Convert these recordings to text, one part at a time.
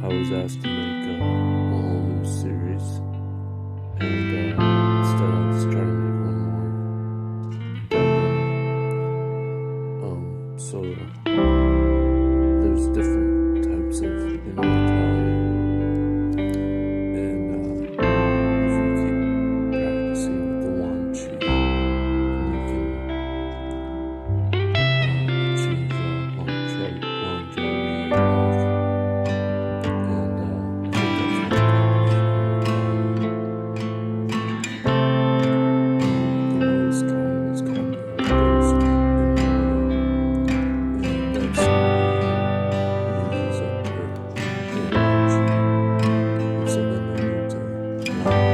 I was asked to make a whole new series, and instead I'll just try to make one more. So there's different types of immortality, and if you keep practicing with the Yuan Qi, and you can achieve longevity and health. And I think that's one type of immortality. The lowest kind is called the impersonal, and that's somebody who uses up their energy, and so then they need to rely on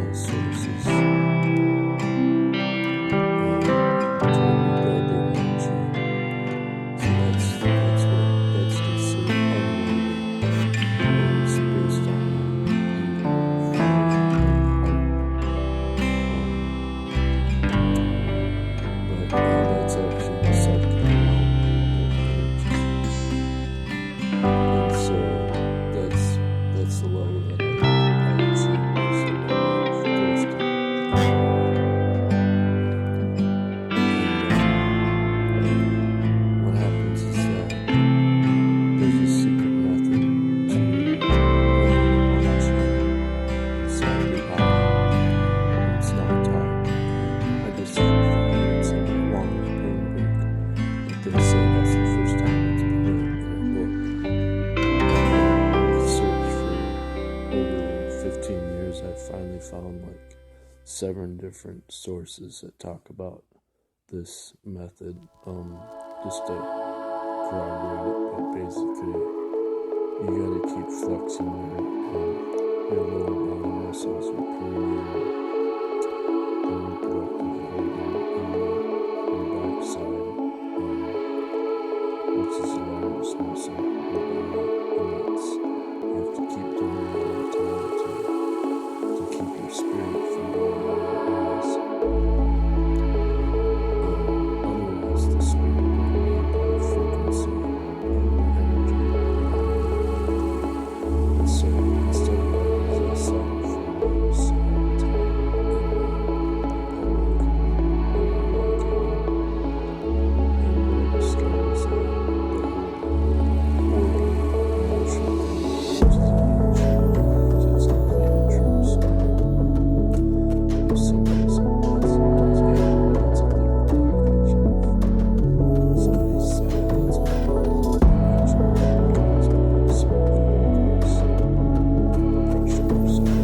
external sources to rebuild their energy. So that's considered unworthy, and it's based on the but that's actually the second realm of energy, and so that's the level that I achieved was the one that goes to what happens is that there's a secret method to learning the Yuan Qi inside your body. It's not taught. I just found it's a long brain book, but they say that's the first time it's been written in a book. I've searched for over 15 years. I finally found like 7 different sources that talk about this method, just to corroborate it, but basically you gotta keep flexing your lower body muscles, your perineum, the reproductive organ in your backside, which is the largest muscle in the body, and you have to keep doing it all the time to keep your spirit from going out of your eyes. Otherwise, the spirit will remain by the frequency of energy. And so instead of that, as I said, for years all the time in public, and what I discovered is that the whole organ emotion thing, which is a huge, because it's completely true. So if somebody's angry, that's a liver blockage. And if somebody's sad, that's a liver blockage. Because of certain chemicals, pressure or cells,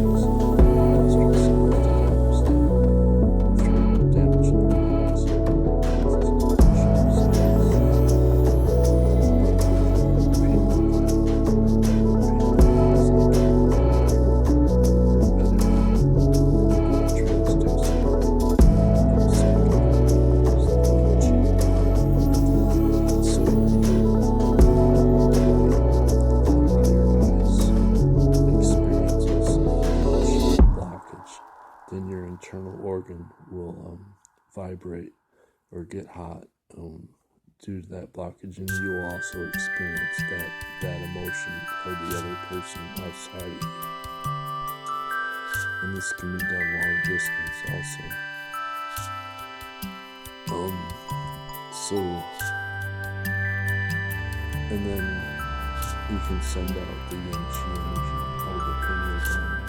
stress cells that understand if you're damaging your lungs, it's pressure cells. Pineal gland, is like transducing, upcycling is the Yang Shen. And so when you run your eyes, experiences emotional blockage, then your internal organ will vibrate or get hot due to that blockage, and you will also experience that emotion of the other person outside of you. And this can be done long distance also. And then you can send out the Yang Qi energy out of the pineal gland,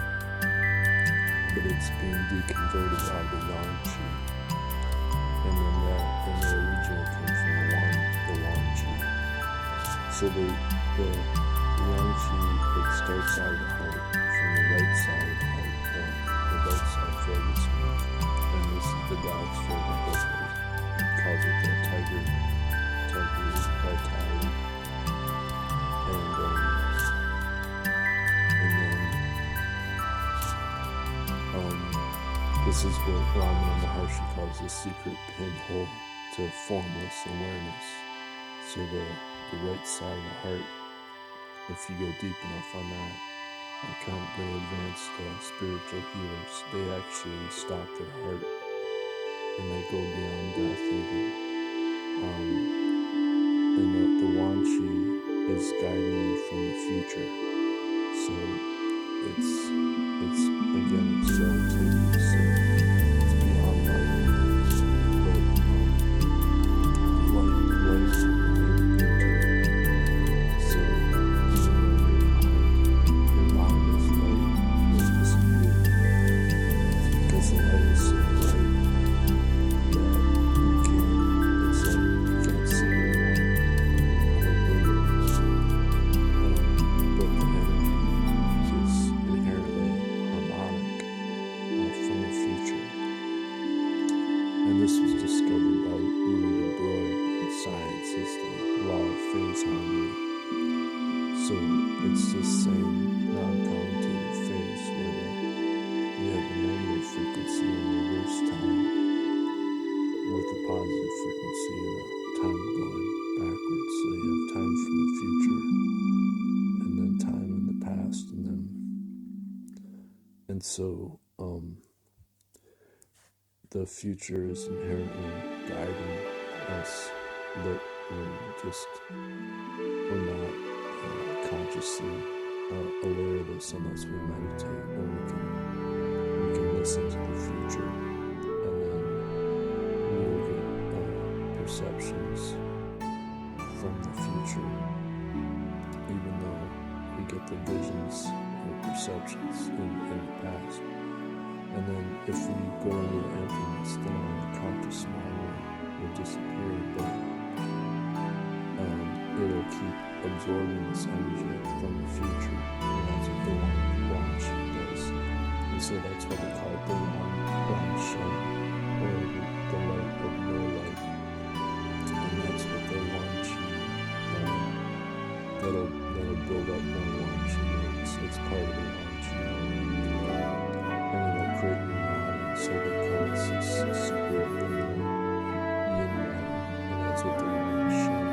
but it's being deconverted out of the Yang Qi, and then the original came from the Yuan Qi. So the Yang Qi, it starts out of the heart, from the right side of the heart, the right side vagus nerve, and this is the Taoist version book. It calls it the tiger vitality, and then this is what Ramana Maharshi calls the secret pinhole to formless awareness. So the right side of the heart, if you go deep enough on that, the advanced spiritual healers, they actually stop their heart and they go beyond death even. And the Yuan Qi is guiding you from the future. So it's again, it's relativity, so it's beyond light, but light is into it. So even though your mind is light, will disappear. It's because the light is so bright that it's like you can't see anyone quite literally. But the energy is inherently harmonic from the future. And this was discovered by Louis de Broglie in science as the law of phase harmony. So it's the same noncommutative phase where you have a negative frequency in reverse time with a positive frequency and a time going backwards. So you have time from the future and then time in the past, and so the future is inherently guiding us, but we're not consciously aware of this unless we meditate, and we can listen to the future, and then we will get perceptions from the future, even though we get the visions or perceptions in the past. And then if we go into the emptiness, then our conscious mind will disappear, but it'll keep absorbing this energy from the future, and that's what the Yuan Qi does. And so that's why they call it the Yuan Shen, or the light of no light. And that's what the Yuan Qi, that'll build up more Yuan Qi. It's part of the Yuan Qi. And it'll create new matter, so it becomes this super luminous yin matter, and that's what the Yuan Shen,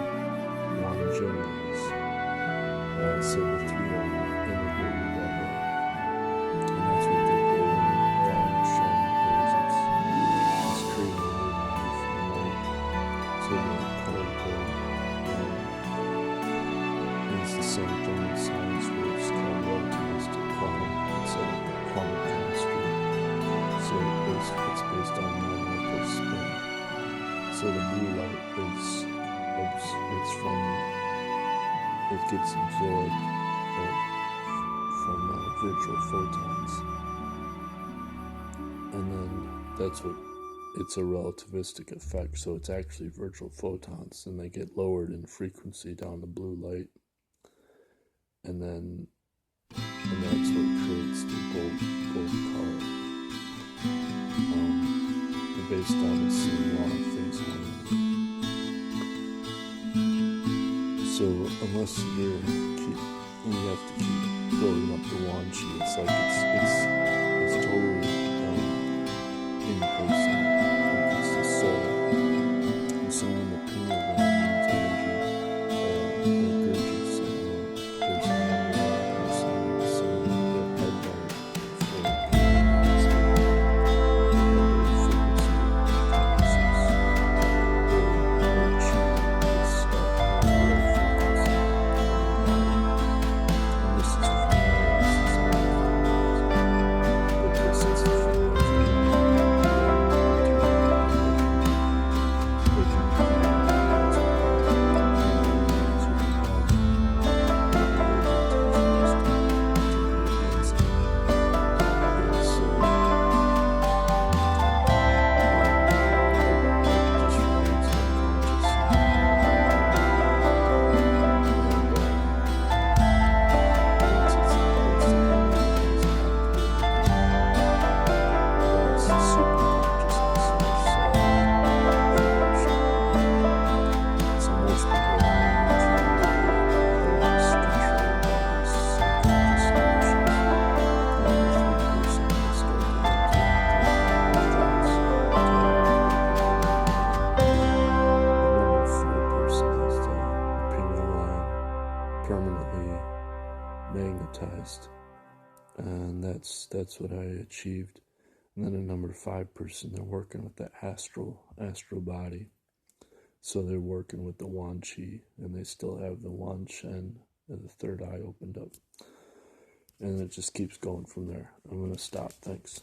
Yuan Shen is. So the three are integrated together, and that's what the Yang Shen is. It's creating new matter from light. So the color code is the same thing in science, where it's called relativistic quantum instead of quantum chemistry. So it's based on non-local spin. So the blue light it gets absorbed from virtual photons, and then that's what it's a relativistic effect. So it's actually virtual photons, and they get lowered in frequency down to blue light, and that's what creates the gold color. Based on the same law of phase harmony. So unless you have to keep building up the Yuan Qi, it's like it's totally impersonal. Like it's the soul. And so when the pineal gland needs energy, like Gurdjieff's there's another person, so the head light for magnetized, and that's what I achieved. And then a number 5 person, they're working with the astral body, So they're working with the Yuan Qi, and they still have the Yuan Shen, and the third eye opened up. And it just keeps going from there. I'm going to stop. Thanks.